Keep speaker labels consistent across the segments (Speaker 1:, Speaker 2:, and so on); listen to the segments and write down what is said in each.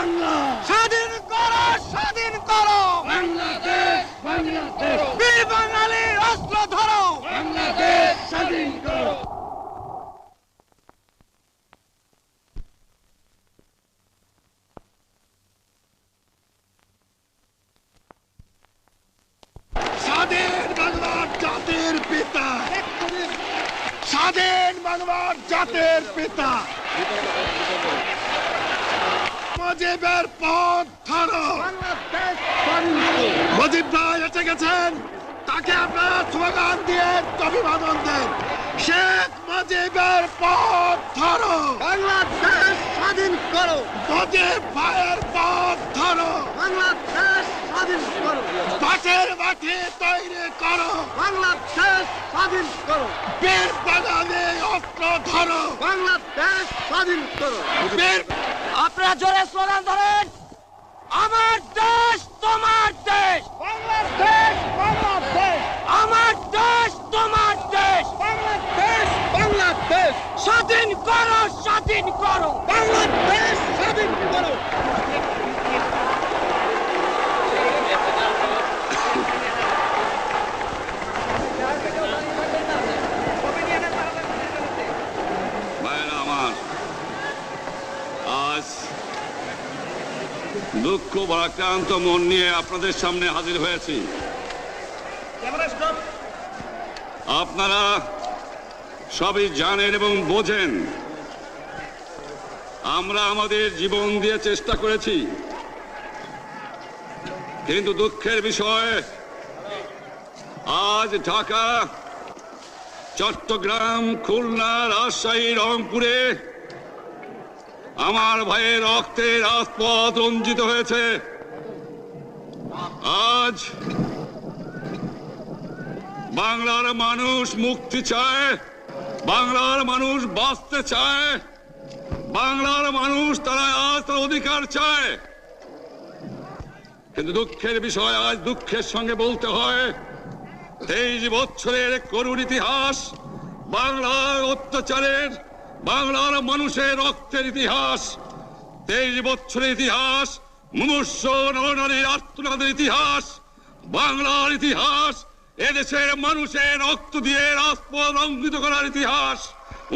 Speaker 1: বাংলা,
Speaker 2: স্বাধীন করো, স্বাধীন করো
Speaker 1: বাংলাদেশ, বাংলাদেশ,
Speaker 2: বীর বাঙালির অস্ত্র ধরো।
Speaker 1: বাংলাদেশ স্বাধীন করো। স্বাধীন বাংলার জাতির পিতা, স্বাধীন বাংলার জাতির পিতা মুজিবের পথ ধরো। মুজিব ভাই এসে গেছেন, তাকে আপনারা স্লোগান দিয়ে অভিবাদন দেন। শেখ মুজিবের পথ ধরো,
Speaker 2: বাংলাদেশ স্বাধীন করো,
Speaker 1: মুজিব ভাইয়ের পথ ধরো।
Speaker 2: বাংলাদেশ স্বাধীন করো,
Speaker 1: বাঁশের মাঠে তৈরি করো,
Speaker 2: বাংলাদেশ স্বাধীন করো,
Speaker 1: বীর বাঙালি অস্ত্র ধরো,
Speaker 2: বাংলাদেশ স্বাধীন করো।
Speaker 1: বীর
Speaker 2: আপনারা জোরে স্লোগান ধরেন, আমার দেশ তোমার দেশ,
Speaker 1: বাংলাদেশ, বাংলাদেশ,
Speaker 2: আমার দেশ তোমার দেশ,
Speaker 1: বাংলাদেশ, বাংলাদেশ,
Speaker 2: স্বাধীন করো, স্বাধীন করো।
Speaker 1: বাংলাদেশ স্বাধীন করো।
Speaker 3: ভাইরা আমার, আজ দুঃখ ভারাক্রান্ত মন নিয়ে আপনাদের সামনে হাজির হয়েছি। আপনারা সবই জানেন এবং বোঝেন আমরা আমাদের জীবন দিয়ে চেষ্টা করেছি, কিন্তু দুঃখের বিষয় আজ ঢাকা, চট্টগ্রাম, খুলনা, রাজশাহী, রংপুরে আমার ভাইয়ের রক্তে রাজপথ রঞ্জিত হয়েছে। আজ বাংলার মানুষ মুক্তি চায়, বাংলার মানুষ বাঁচতে চায়, বাংলার মানুষ তারা আজ তার অধিকার চায়। কিন্তু দুঃখের বিষয়, আজ দুঃখের সঙ্গে বলতে হয় 23 বছরের করুণ ইতিহাস, বাংলার অত্যাচারের, বাংলার মানুষের রক্তের ইতিহাস, 23 বছরের ইতিহাস, মুমূর্ষ নরনারীর আর্তনাদের ইতিহাস, বাংলার ইতিহাস, এদেশের মানুষের রক্ত দিয়ে রাজপথ রঞ্জিত করার ইতিহাস।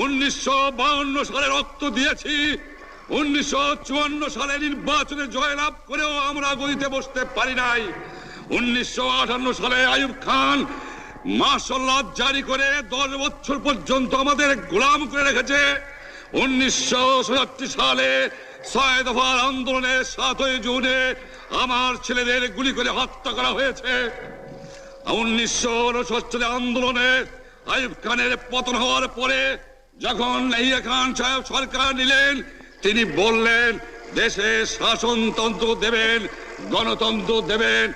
Speaker 3: 1952 সালে রক্ত দিয়েছি, 1954 সালে নির্বাচনে জয়লাভ করেও আমরা গদিতে বসতে পারি নাই। 1958 সালে আইয়ুব খান মার্শাল ল জারি করে 10 বছর পর্যন্ত আমাদের গোলাম করে রেখেছে। 1967 সালে 6 দফার আন্দোলনে 7ই জুনে আমার ছেলেদের গুলি করে হত্যা করা হয়েছে। 1969 সালে আন্দোলনে আইয়ুব খানের পতন হওয়ার পরে যখন ইয়াহিয়া খান সাহেব সরকার নিলেন, তিনি বললেন দেশে শাসনতন্ত্র দেবেন, গণতন্ত্র দেবেন,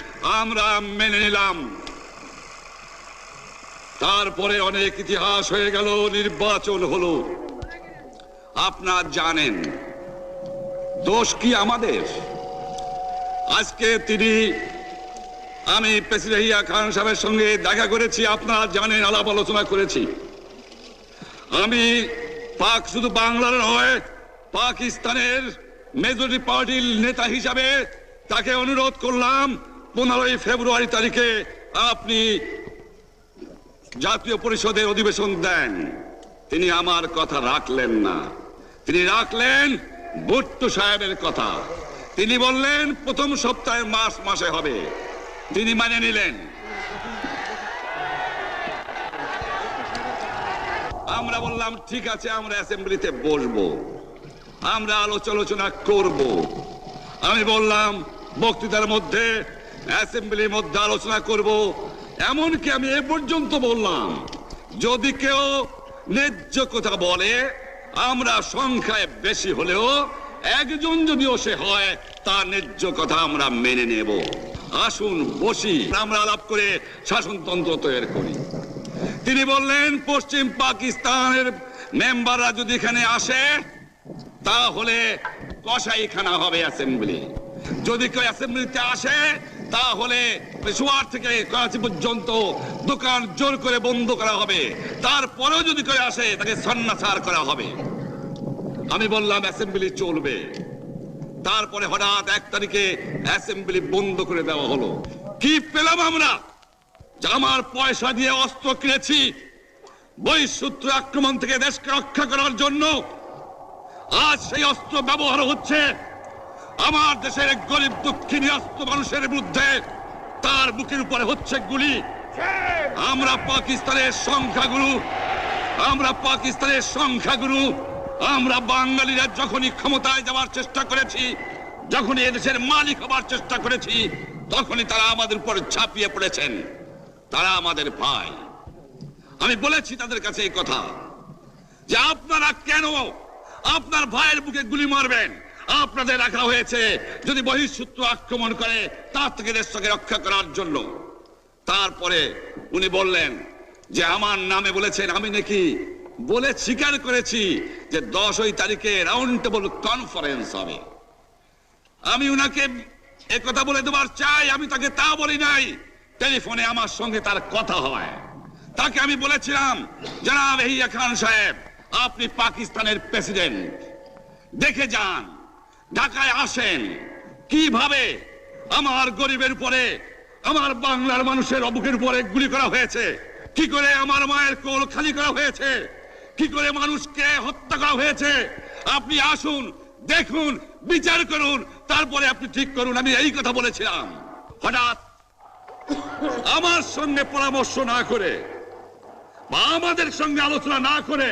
Speaker 3: আমরা মেনে নিলাম। তারপরে অনেক ইতিহাস হয়ে গেল, নির্বাচন হলো। আপনারা জানেন দোষ কি আমাদের? আজকে আমি প্রেসিডেন্ট ইয়াহিয়া খান সাহেবের সঙ্গে দেখা করেছি, আপনারা জানেন, আলাপ আলোচনা করেছি। আমি শুধু বাংলার নয়, পাকিস্তানের মেজরিটি পার্টির নেতা হিসাবে তাকে অনুরোধ করলাম 15ই ফেব্রুয়ারি তারিখে আপনি জাতীয় পরিষদের অধিবেশন দেন। তিনি আমার কথা রাখলেন না, তিনি রাখলেন ভুট্টো সাহেবের কথা। তিনি বললেন প্রথম সপ্তাহে মাসে হবে, তিনি মানে নিলেন। আমরা বললাম ঠিক আছে, আমরা অ্যাসেম্বলিতে বসবো, আমরা আলোচনা করব। আমি বললাম বক্তৃতার মধ্যে, অ্যাসেম্বলির মধ্যে আলোচনা করব। এমনকি আমি এ পর্যন্ত বললাম যদি কেউ ন্যায্য কথা বলে, আমরা সংখ্যায় বেশি হলেও একজন যদিও সে হয়, তার ন্যায্য কথা আমরা মেনে নেব। আসুন বসি, আমরা আলাপ করে শাসনতন্ত্র তৈরি করি। তিনি বললেন পশ্চিম পাকিস্তানের মেম্বাররা যদি এখানে আসে তাহলে কসাইখানা হবে অ্যাসেম্বলি। যদি কেউ অ্যাসেম্বলিতে আসে তাহলে পেশোয়ার থেকে করাচি পর্যন্ত দোকান জোর করে বন্ধ করা হবে, তারপরেও যদি কেউ আসে তাকে সন্ন্যাসার করা হবে। আমি বললাম অ্যাসেম্বলি চলবে। তারপরে হঠাৎ 1 তারিখে অ্যাসেম্বলি বন্ধ করে দেওয়া হলো। কি পেলাম আমরা? যে আমার পয়সা দিয়ে অস্ত্র কিনেছি বহিঃশত্রু আক্রমণ থেকে দেশকে রক্ষা করার জন্য, আজ সেই অস্ত্র ব্যবহার হচ্ছে আমার দেশের গরিব দুঃখিনী অস্ত্র মানুষের বিরুদ্ধে। তার বুকের উপরে হচ্ছে গুলি। আমরা পাকিস্তানের সংখ্যাগুরু, আমরা বাঙালিরা যখনই ক্ষমতায় যাওয়ার চেষ্টা করেছি, যখনই এদেশের মালিক হবার চেষ্টা করেছি, তখনই তারা আমাদের উপর ঝাঁপিয়ে পড়েছেন। তারা আমাদের ভাই। আমি বলেছি তাদের কাছে এই কথা যে আপনারা কেন আপনার ভাইয়ের বুকে গুলি মারবেন? আপনাদের রাখা হয়েছে যদি বহিঃশত্রু আক্রমণ করে তার থেকে দেশকে রক্ষা করার জন্য। তারপরে উনি বললেন যে আমার নামে বলেছেন, আমি নাকি বলে স্বীকার করেছি যে 10 তারিখে রাউন্ড টেবল কনফারেন্স হবে। আমি উনাকে একথা বলে দেবার চাই, আমি তাকে তা বলি নাই। টেলিফোনে আমার সঙ্গে তার কথা হয়। তাকে আমি বলেছিলাম, জনাব ইয়াহিয়া খান সাহেব, আপনি পাকিস্তানের প্রেসিডেন্ট, দেখে যান, ঢাকায় আসেন কিভাবে আমার গরিবের উপরে, আমার বাংলার মানুষের বুকের উপরে গুলি করা হয়েছে, কি করে আমার মায়ের কোল খালি করা হয়েছে, কি করে মানুষকে হত্যা করা হয়েছে। আপনি আসুন, দেখুন, বিচার করুন, তারপরে আপনি ঠিক করুন। আমি এই কথা বলেছিলাম। হঠাৎ আমার সঙ্গে পরামর্শ না করে বা আমাদের সঙ্গে আলোচনা না করে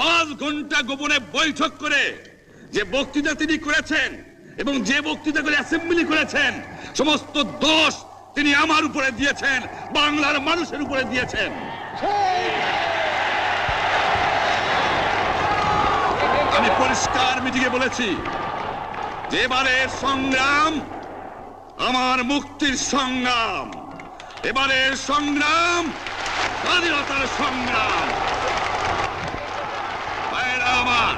Speaker 3: 5 ঘন্টা গোপনে বৈঠক করে যে বক্তৃতা তিনি করেছেন এবং যে বক্তৃতা করে অ্যাসেম্বলি করেছেন, সমস্ত দোষ তিনি আমার উপরে দিয়েছেন, বাংলার মানুষের উপরে দিয়েছেন। আমি পরিষ্কার মিটিংয়ে বলেছি যে এবারের সংগ্রাম আমার মুক্তির সংগ্রাম, এবারের সংগ্রাম স্বাধীনতার সংগ্রাম। আমার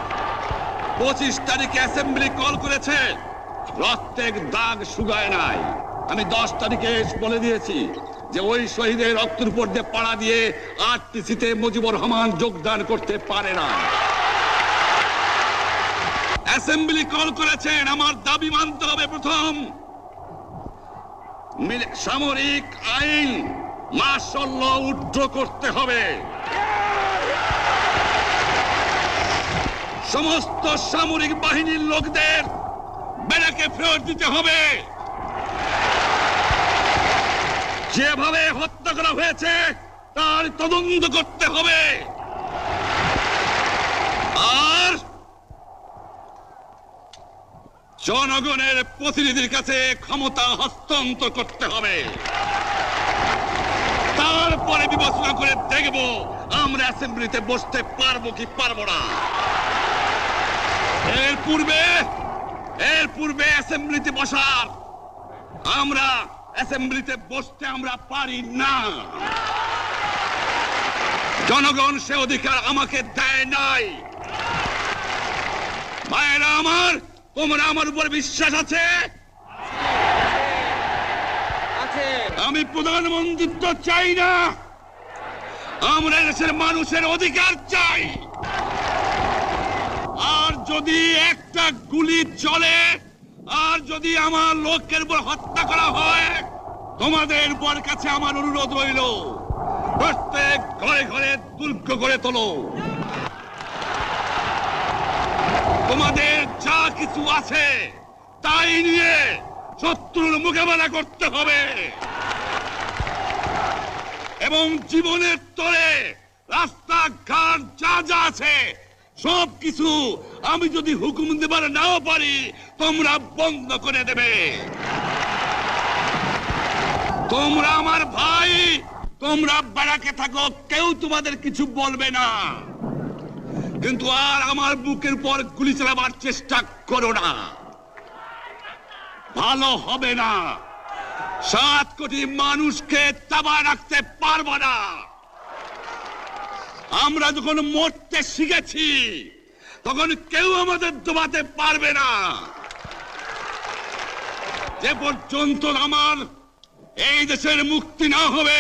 Speaker 3: 25 তারিখে অ্যাসেম্বলি কল করেছে, রক্তের দাগ শুকায় নাই। আমি 10 তারিখে বলে দিয়েছি যে ওই শহীদের রক্তের উপর দিয়ে পাড়া দিয়ে আরটিসিতে মুজিবুর রহমান যোগদান করতে পারে না। অ্যাসেম্বলি কল করেছেন, আমার দাবি মানতে হবে। প্রথম, সামরিক আইন মার্শাল ল উইথড্র করতে হবে। সমস্ত সামরিক বাহিনীর লোকদের ব্যারাকে ফেরত দিতে হবে। যেভাবে হত্যা করা হয়েছে তার তদন্ত করতে হবে। আর জনগণের প্রতিনিধির কাছে ক্ষমতা হস্তান্তর করতে হবে। তারপরে বিবেচনা করে দেখব আমরা অ্যাসেম্বলিতে বসতে পারবো কি পারবো না। এর পূর্বে অ্যাসেম্বলিতে বসার, আমরা অ্যাসেম্বলিতে বসতে আমরা পারি না। জনগণ সে অধিকার আমাকে দেয় নাই। ভাইয়েরা আমার, তোমরা আমার উপর বিশ্বাস আছে? আমি প্রধানমন্ত্রিত্ব চাই না, আমরা দেশের মানুষের অধিকার চাই। আর যদি একটা গুলি চলে, আর যদি আমার লোকের উপর হত্যা করা হয়, তোমাদের উপর কাছে আমার অনুরোধ রইল, প্রত্যেক ঘরে ঘরে দুর্গ করে তোলো। তোমাদের যা কিছু আছে তাই নিয়ে শত্রুর মোকাবেলা করতে হবে এবং জীবনের তরে রাস্তাঘাট যা যা আছে সবকিছু আমি যদি হুকুম দেবার নাও পারি, তোমরা বন্ধ করে দেবে। তোমরা আমার ভাই, তোমরা ব্যারাকে থাকো, কেউ তোমাদের কিছু বলবে না, কিন্তু আর আমার বুকের উপর গুলি চালাবার চেষ্টা করো না, ভালো হবে না। 7 কোটি মানুষকে চাপা রাখতে পারবো না। আমরা যখন মরতে শিখেছি তখন কেউ আমাদের দবাতে পারবে না। যে পর্যন্ত আমার এই দেশের মুক্তি না হবে,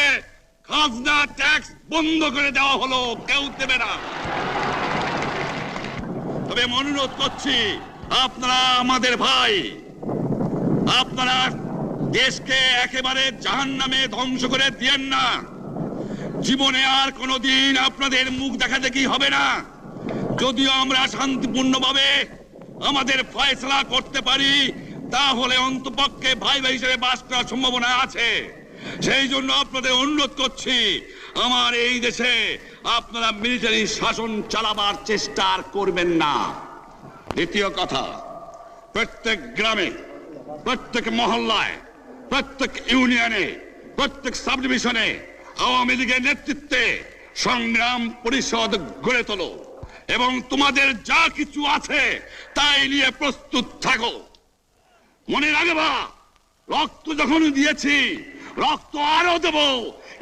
Speaker 3: খাজনা ট্যাক্স বন্ধ করে দেওয়া হলো, কেউ দেবে না। তবে অনুরোধ করছি, আপনারা আমাদের ভাই, আপনারা দেশকে একেবারে জাহান্নামে ধ্বংস করে দিয়েন না। জীবনে আর কোনোদিন আপনাদের মুখ দেখা দেখি হবে না। যদিও আমরা শান্তিপূর্ণভাবে আমাদের ফয়সালা করতে পারি, তাহলে অন্তপক্ষে ভাই ভাই হিসেবে বাস করার সম্ভাবনা আছে। সেই জন্য আপনাদের অনুরোধ করছি, আমার এই দেশে আপনারা মিলিটারি শাসন চালাবার চেষ্টা আর করবেন না। দ্বিতীয় কথা, প্রত্যেক গ্রামে, প্রত্যেক মহল্লায়, প্রত্যেক ইউনিয়নে, প্রত্যেক সাব ডিভিশনে আওয়ামী লীগের নেতৃত্বে সংগ্রাম পরিষদ গড়ে তোলো এবং তোমাদের যা কিছু আছে তাই নিয়ে প্রস্তুত থাকো। মনে রাখবা, রক্ত যখন দিয়েছি, রক্ত আরো দেব।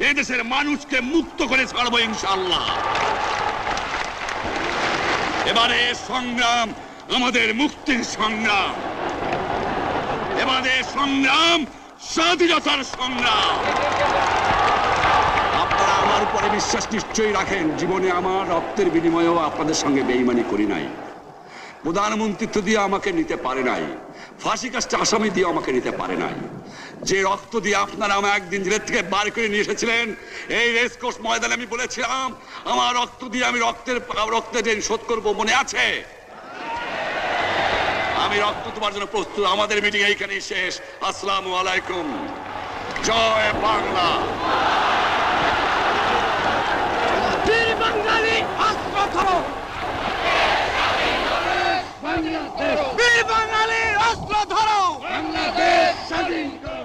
Speaker 3: এদেশের মানুষকে মুক্ত করে ছাড়বো ইনশাআল্লাহ। এবারে সংগ্রাম আমাদের মুক্তির সংগ্রাম, এবারে সংগ্রাম স্বাধীনতার সংগ্রাম। আপনারা আমার উপরে বিশ্বাস নিশ্চয়ই রাখেন। জীবনে আমার রক্তের বিনিময়েও আপনাদের সঙ্গে বেঈমানি করি নাই। প্রধানমন্ত্রিত্ব দিয়ে আমাকে নিতে পারে নাই, ফাঁসি কাস্টে আসামি দিয়ে আমাকে নিতে পারে নাই। যে রক্ত দিয়ে আপনারা আমাকে একদিন জেলের থেকে বার করে নিয়ে এসেছিলেন, এই রেসকোর্স ময়দানে আমি বলেছিলাম আমার রক্ত দিয়ে আমি রক্তের ঋণ শোধ করবো, মনে আছে? আমি রক্ত তোমার জন্য প্রস্তুত। আমাদের মিটিং এইখানেই শেষ। আসসালামু আলাইকুম। জয় বাংলা।
Speaker 2: বীর বাঙালি অস্ত্র ধরো, বীর বাঙালি